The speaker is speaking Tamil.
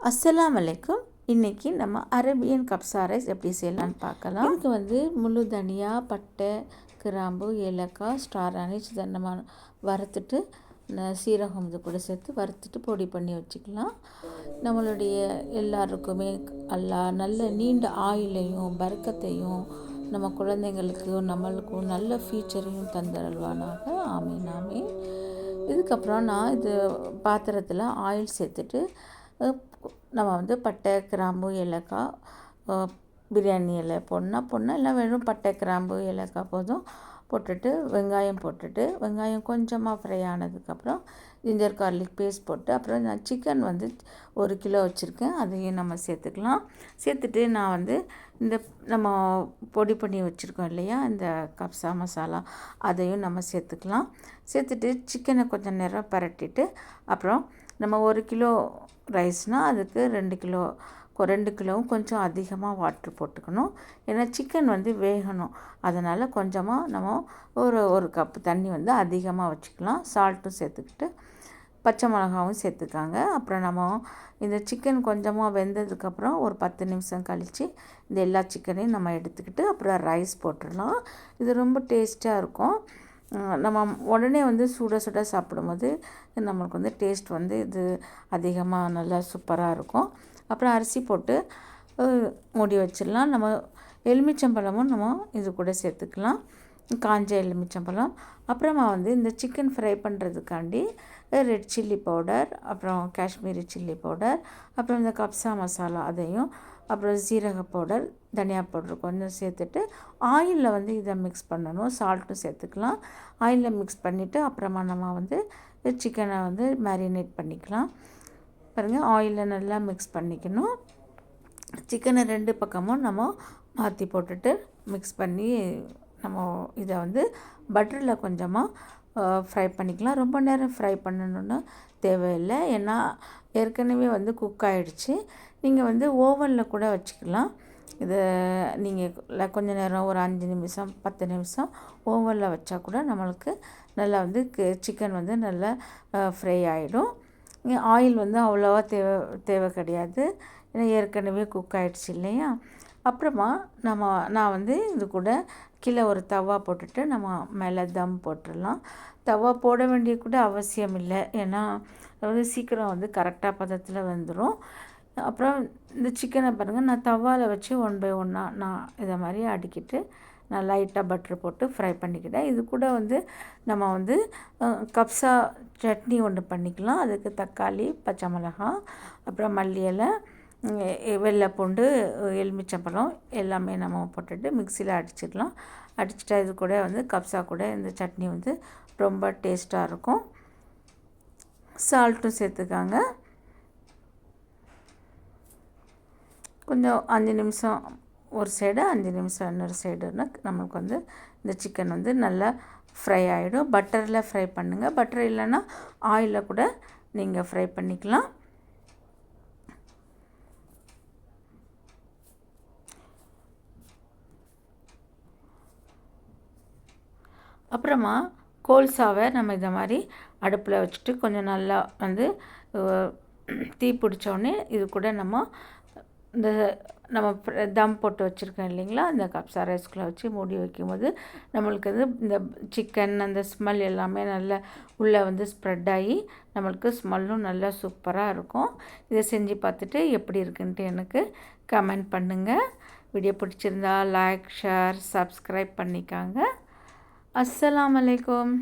அஸ்ஸலாமு அலைக்கும். இன்றைக்கி நம்ம அரேபியன் கப்சா ரைஸ் எப்படி செய்யலான்னு பார்க்கலாம். இதுக்கு வந்து முழு தனியா, பட்டை, கிராம்பு, ஏலக்காய், ஸ்டார் அனிஸ் இதை நம்ம வறுத்துட்டு சீரகம் இது கூட சேர்த்து வறுத்துட்டு பொடி பண்ணி வச்சுக்கலாம். நம்மளுடைய எல்லாருக்குமே நல்ல நீண்ட ஆயுளையும் பரக்கத்தையும் நம்ம குழந்தைங்களுக்கும் நம்மளுக்கும் நல்ல ஃபியூச்சரையும் தந்தருள்வானாக. ஆமீன் ஆமீன். இதுக்கப்புறம் நான் இது பாத்திரத்தில் ஆயில் சேர்த்துட்டு நம்ம வந்து பட்டை, கிராம்பு, ஏலக்காய், பிரியாணி இலை பொண்ணா இல்லை வெறும் பட்டை, கிராம்பு, ஏலக்காய் போதும் போட்டுட்டு வெங்காயம் போட்டுட்டு வெங்காயம் கொஞ்சமாக ஃப்ரை ஆனதுக்கப்புறம் ஜிஞ்சர் கார்லிக் பேஸ்ட் போட்டு அப்புறம் நான் சிக்கன் வந்து 1 கிலோ வச்சுருக்கேன், அதையும் நம்ம சேர்த்துக்கலாம். சேர்த்துட்டு நான் வந்து இந்த நம்ம பொடி பண்ணி வச்சுருக்கோம் இல்லையா, இந்த கப்சா மசாலா அதையும் நம்ம சேர்த்துக்கலாம். சேர்த்துட்டு சிக்கனை கொஞ்சம் நேரம் பரட்டிட்டு அப்புறம் நம்ம 1 கிலோ ரைஸ்னால் அதுக்கு 2 கிலோவும் கொஞ்சம் அதிகமாக வாட்ரு போட்டுக்கணும். ஏன்னா சிக்கன் வந்து வேகணும், அதனால் கொஞ்சமாக நம்ம ஒரு கப்பு தண்ணி வந்து அதிகமாக வச்சுக்கலாம். சால்ட்டும் சேர்த்துக்கிட்டு பச்சை மிளகாவும் சேர்த்துக்காங்க. அப்புறம் நம்ம இந்த சிக்கன் கொஞ்சமாக வெந்ததுக்கப்புறம் ஒரு 10 நிமிஷம் கழித்து இந்த எல்லா சிக்கனையும் நம்ம எடுத்துக்கிட்டு அப்புறம் ரைஸ் போட்டுடலாம். இது ரொம்ப டேஸ்ட்டாக இருக்கும். நம்ம உடனே வந்து சுட சாப்பிடும்போது நம்மளுக்கு வந்து டேஸ்ட் வந்து இது அதிகமாக நல்லா சூப்பராக இருக்கும். அப்புறம் அரிசி போட்டு மூடி வச்சிடலாம். நம்ம எலுமிச்சம்பழமும் நம்ம இது கூட சேர்த்துக்கலாம், காஞ்ச எலுமிச்சம்பழம். அப்புறமா வந்து இந்த சிக்கன் ஃப்ரை பண்ணுறதுக்காண்டி ரெட் சில்லி பவுடர், அப்புறம் காஷ்மீரி சில்லி பவுடர், அப்புறம் இந்த கப்சா மசாலா அதையும், அப்புறம் சீரக பவுடர், தனியா பவுடர் கொஞ்சம் சேர்த்துட்டு ஆயிலில் வந்து இதை மிக்ஸ் பண்ணணும். சால்ட்டும் சேர்த்துக்கலாம். ஆயிலில் மிக்ஸ் பண்ணிவிட்டு அப்புறமா நம்ம வந்து சிக்கனை வந்து மேரினேட் பண்ணிக்கலாம். பாருங்கள், ஆயிலில் நல்லா மிக்ஸ் பண்ணிக்கணும். சிக்கனை 2 பக்கமும் நம்ம மாற்றி போட்டுட்டு மிக்ஸ் பண்ணி நம்ம இதை வந்து பட்டரில் கொஞ்சமாக ஃப்ரை பண்ணிக்கலாம். ரொம்ப நேரம் ஃப்ரை பண்ணணுன்னு தேவையில்லை, ஏன்னா ஏற்கனவே வந்து குக் ஆகிடுச்சு. நீங்கள் வந்து ஓவனில் கூட வச்சுக்கலாம். இதை நீங்கள் கொஞ்சம் நேரம் ஒரு 5 நிமிஷம் 10 நிமிஷம் ஓவனில் வச்சா கூட நம்மளுக்கு நல்லா வந்து சிக்கன் வந்து நல்லா ஃப்ரை ஆகிடும். ஆயில் வந்து அவ்வளோவா தேவை கிடையாது, ஏன்னா ஏற்கனவே குக் ஆகிடுச்சு இல்லையா. அப்புறமா நான் வந்து இது கூட கீழே ஒரு தவா போட்டுட்டு நம்ம மேலே தம் போட்டுடலாம். தவா போட வேண்டிய கூட அவசியம் இல்லை, ஏன்னா வந்து சீக்கிரம் வந்து கரெக்டாக பதத்தில் வந்துடும். அப்புறம் இந்த சிக்கனை பாருங்கள், நான் தவாவில் வச்சு 1 பை 1 நான் இதை மாதிரி அடுக்கிட்டு நான் லைட்டாக பட்டர் போட்டு ஃப்ரை பண்ணிக்கிட்டேன். இது கூட வந்து நம்ம வந்து கப்சா சட்னி ஒன்று பண்ணிக்கலாம். அதுக்கு தக்காளி, பச்சை மிளகாய், அப்புறம் மல்லி இலை, வெள்ளை பூண்டு, எலுமிச்சம்பழம் எல்லாமே நம்ம போட்டுட்டு மிக்சியில் அடிச்சிடலாம். அடிச்சுட்டா இது கூட வந்து கப்சா கூட இந்த சட்னி வந்து ரொம்ப டேஸ்ட்டாக இருக்கும். சால்ட்டும் சேர்த்துக்காங்க. கொஞ்சம் 5 நிமிஷம் ஒரு சைடு 5 நிமிஷம் இன்னொரு சைடுன்னா நம்மளுக்கு வந்து இந்த சிக்கன் வந்து நல்லா ஃப்ரை ஆகிடும். பட்டரில் ஃப்ரை பண்ணுங்கள், பட்டர் இல்லைன்னா ஆயிலில் கூட நீங்கள் ஃப்ரை பண்ணிக்கலாம். அப்புறமா கோல்சாவை நம்ம இதை மாதிரி அடுப்பில் வச்சுட்டு கொஞ்சம் நல்லா வந்து தீ பிடிச்சோடனே இது கூட நம்ம தம் போட்டு வச்சுருக்கோம் இல்லைங்களா, அந்த கப்சா ரைஸ்குள்ளே வச்சு மூடி வைக்கும்போது நம்மளுக்கு வந்து இந்த சிக்கன் அந்த ஸ்மெல் எல்லாமே நல்லா உள்ளே வந்து ஸ்ப்ரெட் ஆகி நம்மளுக்கு ஸ்மெல்லும் நல்லா சூப்பராக இருக்கும். இதை செஞ்சு பார்த்துட்டு எப்படி இருக்குன்ட்டு எனக்கு கமெண்ட் பண்ணுங்கள். வீடியோ பிடிச்சிருந்தா லைக், ஷேர், சப்ஸ்கிரைப் பண்ணிக்காங்க. அஸ்ஸலாமு அலைக்கும்.